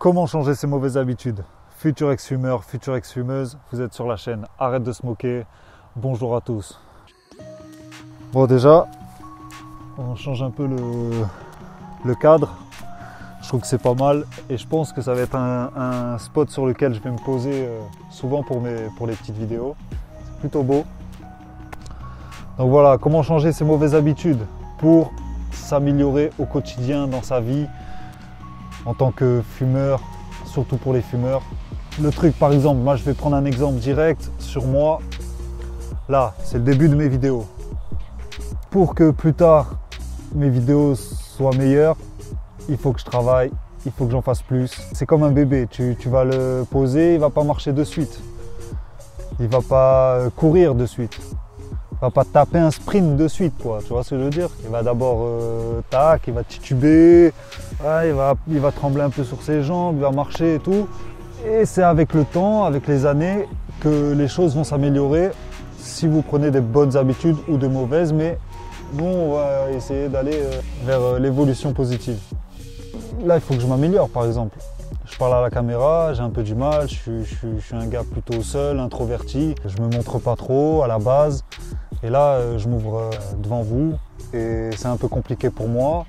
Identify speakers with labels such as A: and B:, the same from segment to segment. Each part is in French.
A: Comment changer ses mauvaises habitudes? Futur ex-fumeur, future ex-fumeuse, vous êtes sur la chaîne Arrête de smoker. Bonjour à tous. Bon, déjà, on change un peu le cadre. Je trouve que c'est pas mal et je pense que ça va être un spot sur lequel je vais me poser souvent pour les petites vidéos. C'est plutôt beau. Donc voilà, comment changer ses mauvaises habitudes pour s'améliorer au quotidien dans sa vie en tant que fumeur, surtout pour les fumeurs. Le truc, par exemple, moi je vais prendre un exemple direct sur moi. Là, c'est le début de mes vidéos. Pour que plus tard mes vidéos soient meilleures, il faut que je travaille, il faut que j'en fasse plus. C'est comme un bébé, tu vas le poser, il ne va pas marcher de suite. Il ne va pas courir de suite. Il ne va pas taper un sprint de suite, quoi. Tu vois ce que je veux dire? Il va d'abord tac, il va tituber, ouais, il va trembler un peu sur ses jambes, il va marcher et tout. Et c'est avec le temps, avec les années, que les choses vont s'améliorer si vous prenez des bonnes habitudes ou de mauvaises, mais nous on va essayer d'aller vers l'évolution positive. Là, il faut que je m'améliore, par exemple. Je parle à la caméra, j'ai un peu du mal, je suis un gars plutôt seul, introverti. Je me montre pas trop à la base. Et là, je m'ouvre devant vous et c'est un peu compliqué pour moi.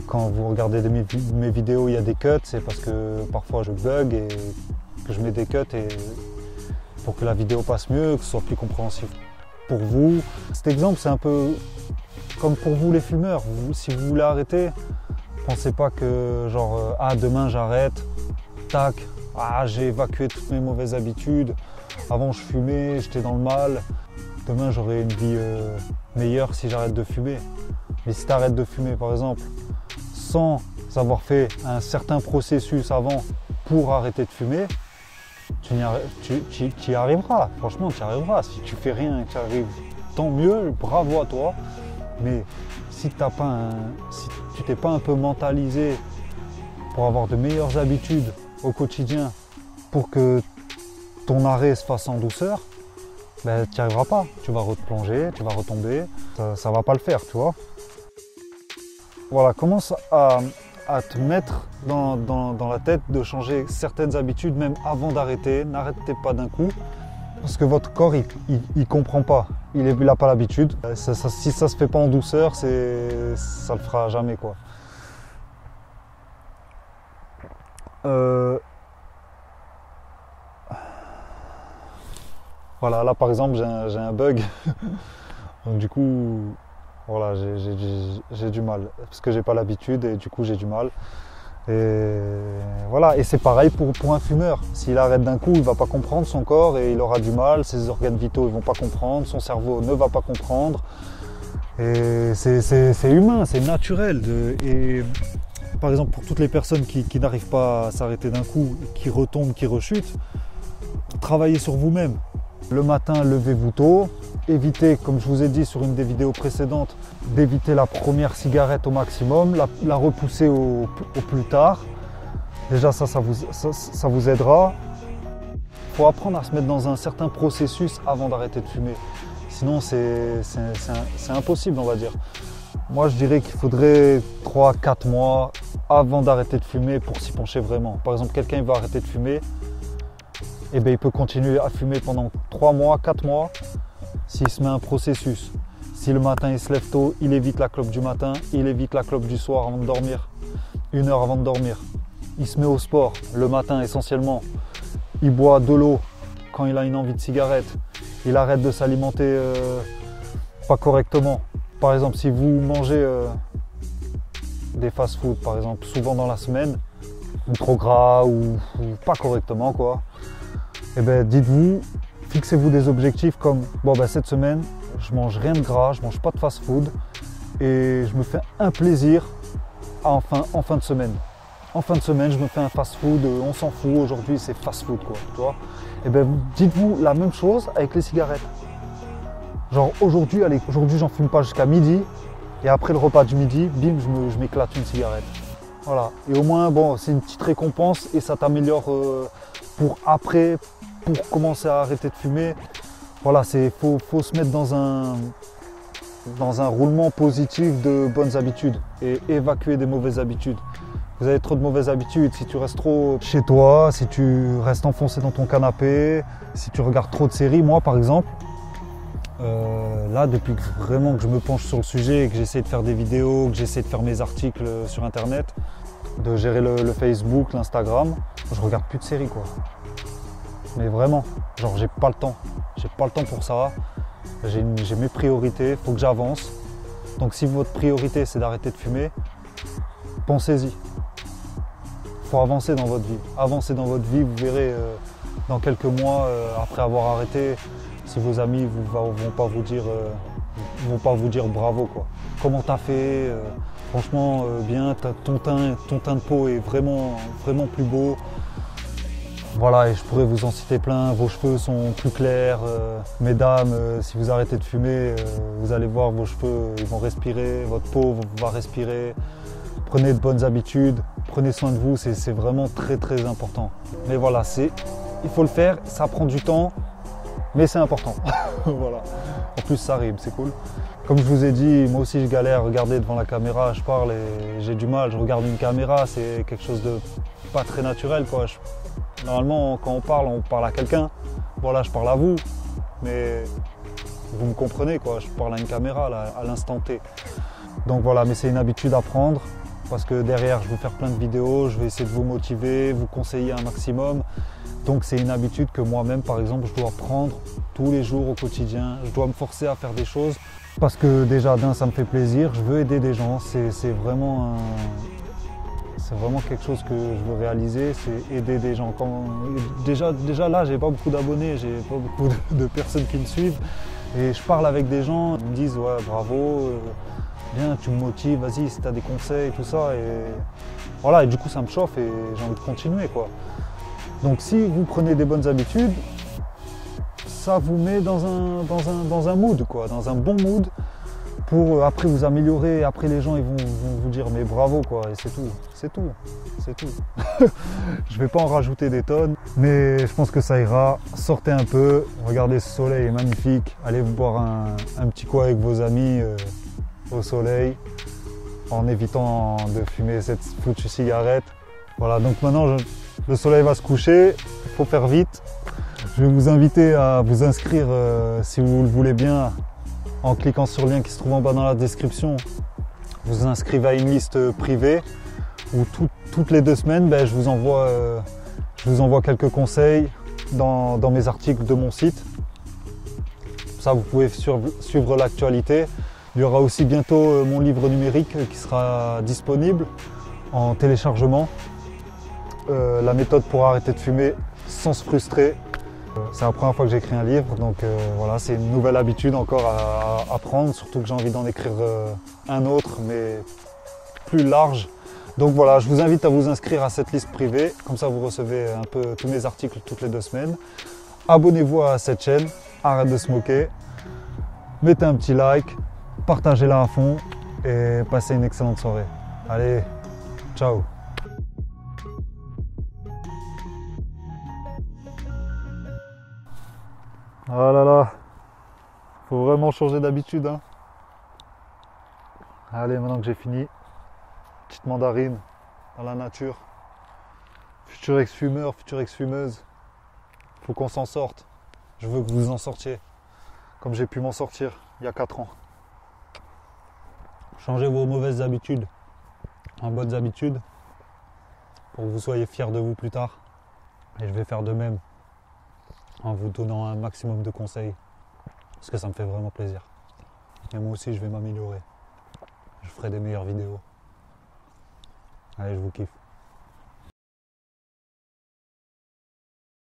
A: Quand vous regardez mes vidéos, il y a des cuts, c'est parce que parfois je bug et que je mets des cuts et pour que la vidéo passe mieux, que ce soit plus compréhensible pour vous. Cet exemple, c'est un peu comme pour vous les fumeurs. Si vous voulez arrêter, pensez pas que genre demain j'arrête, tac, j'ai évacué toutes mes mauvaises habitudes. Avant je fumais, j'étais dans le mal. Demain j'aurai une vie meilleure si j'arrête de fumer. Mais si tu arrêtes de fumer par exemple, sans avoir fait un certain processus avant pour arrêter de fumer, tu y arriveras. Franchement, tu y arriveras. Si tu fais rien et que tu arrives, tant mieux, bravo à toi. Mais si tu t'es pas un peu mentalisé pour avoir de meilleures habitudes au quotidien, pour que ton arrêt se fasse en douceur, ben, tu n'y arriveras pas. Tu vas replonger, tu vas retomber, ça ne va pas le faire, tu vois. Voilà, commence à te mettre dans la tête de changer certaines habitudes, même avant d'arrêter. N'arrêtez pas d'un coup, parce que votre corps, il comprend pas. Il n'a pas l'habitude. Si ça se fait pas en douceur, ça le fera jamais, quoi. Voilà, là par exemple j'ai un bug. Donc du coup, voilà, j'ai du mal. Parce que j'ai pas l'habitude et du coup j'ai du mal. Et voilà, et c'est pareil pour un fumeur. S'il arrête d'un coup, il va pas comprendre son corps et il aura du mal. Ses organes vitaux ils vont pas comprendre, son cerveau ne va pas comprendre. Et c'est humain, c'est naturel. Et par exemple pour toutes les personnes qui n'arrivent pas à s'arrêter d'un coup, qui retombent, qui rechutent, travaillez sur vous-même. Le matin, levez-vous tôt. Évitez, comme je vous ai dit sur une des vidéos précédentes, d'éviter la première cigarette au maximum, la repousser au plus tard. Déjà ça vous aidera. Il faut apprendre à se mettre dans un certain processus avant d'arrêter de fumer. Sinon c'est impossible, on va dire. Moi je dirais qu'il faudrait 3-4 mois avant d'arrêter de fumer pour s'y pencher vraiment. Par exemple, quelqu'un il va arrêter de fumer, et il peut continuer à fumer pendant 3 mois, 4 mois, s'il se met un processus. Si le matin il se lève tôt, il évite la clope du matin, il évite la clope du soir avant de dormir, 1 heure avant de dormir. Il se met au sport le matin essentiellement. Il boit de l'eau quand il a une envie de cigarette. Il arrête de s'alimenter pas correctement. Par exemple, si vous mangez des fast-food, par exemple, souvent dans la semaine, ou trop gras ou pas correctement, quoi. Eh bien, dites-vous, fixez-vous des objectifs comme cette semaine, je mange rien de gras, je mange pas de fast-food et je me fais un plaisir en fin de semaine. En fin de semaine, je me fais un fast-food, on s'en fout, aujourd'hui c'est fast-food, quoi, tu vois. Eh bien, dites-vous la même chose avec les cigarettes. Genre aujourd'hui j'en fume pas jusqu'à midi et après le repas du midi, bim, je m'éclate une cigarette. Voilà. Et au moins, c'est une petite récompense et ça t'améliore pour après, pour commencer à arrêter de fumer. Voilà, faut se mettre dans un roulement positif de bonnes habitudes et évacuer des mauvaises habitudes. Vous avez trop de mauvaises habitudes. Si tu restes trop chez toi, si tu restes enfoncé dans ton canapé, si tu regardes trop de séries. Moi, par exemple, là, depuis que vraiment que je me penche sur le sujet, que j'essaie de faire des vidéos, que j'essaie de faire mes articles sur Internet, de gérer le Facebook, l'Instagram, je regarde plus de séries, quoi. Mais vraiment, genre, j'ai pas le temps. J'ai pas le temps pour ça. J'ai mes priorités, il faut que j'avance. Donc si votre priorité c'est d'arrêter de fumer, pensez-y. Il faut avancer dans votre vie. Avancez dans votre vie, vous verrez dans quelques mois, après avoir arrêté, si vos amis vont pas vous dire bravo, quoi. Comment t'as fait, franchement bien, ton teint de peau est vraiment, vraiment plus beau. Voilà, et je pourrais vous en citer plein, vos cheveux sont plus clairs, mesdames, si vous arrêtez de fumer, vous allez voir vos cheveux, ils vont respirer, votre peau va respirer. Prenez de bonnes habitudes, prenez soin de vous, c'est vraiment très très important. Mais voilà, il faut le faire, ça prend du temps, mais c'est important. Voilà. En plus ça rime, c'est cool. Comme je vous ai dit, moi aussi je galère, regardez devant la caméra, je parle et j'ai du mal, je regarde une caméra, c'est quelque chose de pas très naturel, quoi. Normalement, quand on parle à quelqu'un. Voilà, je parle à vous, mais vous me comprenez, quoi. Je parle à une caméra là, à l'instant T. Donc voilà, mais c'est une habitude à prendre parce que derrière, je vais faire plein de vidéos, je vais essayer de vous motiver, vous conseiller un maximum. Donc c'est une habitude que moi-même, par exemple, je dois prendre tous les jours au quotidien. Je dois me forcer à faire des choses parce que déjà, ça me fait plaisir. Je veux aider des gens. C'est vraiment quelque chose que je veux réaliser, c'est aider des gens. Déjà là, j'ai pas beaucoup d'abonnés, j'ai pas beaucoup de personnes qui me suivent. Et je parle avec des gens, ils me disent ouais bravo, bien tu me motives, vas-y si tu as des conseils, tout ça. Et voilà, et du coup ça me chauffe et j'ai envie de continuer, quoi. Donc si vous prenez des bonnes habitudes, ça vous met dans un mood, quoi, dans un bon mood. Pour après vous améliorer, après les gens ils vont vous dire mais bravo, quoi, et c'est tout. Je vais pas en rajouter des tonnes, mais je pense que ça ira. Sortez un peu, regardez ce soleil est magnifique, allez vous boire un petit coup avec vos amis au soleil, en évitant de fumer cette foutue cigarette. Voilà, donc maintenant le soleil va se coucher, il faut faire vite. Je vais vous inviter à vous inscrire si vous le voulez bien, en cliquant sur le lien qui se trouve en bas dans la description. Vous vous inscrivez à une liste privée où toutes les 2 semaines, je vous envoie quelques conseils dans mes articles de mon site. Ça, vous pouvez suivre l'actualité. Il y aura aussi bientôt mon livre numérique qui sera disponible en téléchargement. La méthode pour arrêter de fumer sans se frustrer. C'est la première fois que j'écris un livre, donc voilà, c'est une nouvelle habitude encore à prendre, surtout que j'ai envie d'en écrire un autre, mais plus large. Donc voilà, je vous invite à vous inscrire à cette liste privée, comme ça vous recevez un peu tous mes articles toutes les 2 semaines. Abonnez-vous à cette chaîne, Arrête de Smoker, mettez un petit like, partagez-la à fond et passez une excellente soirée. Allez, ciao! Ah là là, faut vraiment changer d'habitude, hein. Allez, maintenant que j'ai fini, petite mandarine dans la nature. Futur ex-fumeur, future ex-fumeuse, faut qu'on s'en sorte. Je veux que vous en sortiez, comme j'ai pu m'en sortir il y a 4 ans. Changez vos mauvaises habitudes en bonnes habitudes pour que vous soyez fiers de vous plus tard. Et je vais faire de même, en vous donnant un maximum de conseils, parce que ça me fait vraiment plaisir. Et moi aussi je vais m'améliorer, je ferai des meilleures vidéos. Allez, je vous kiffe.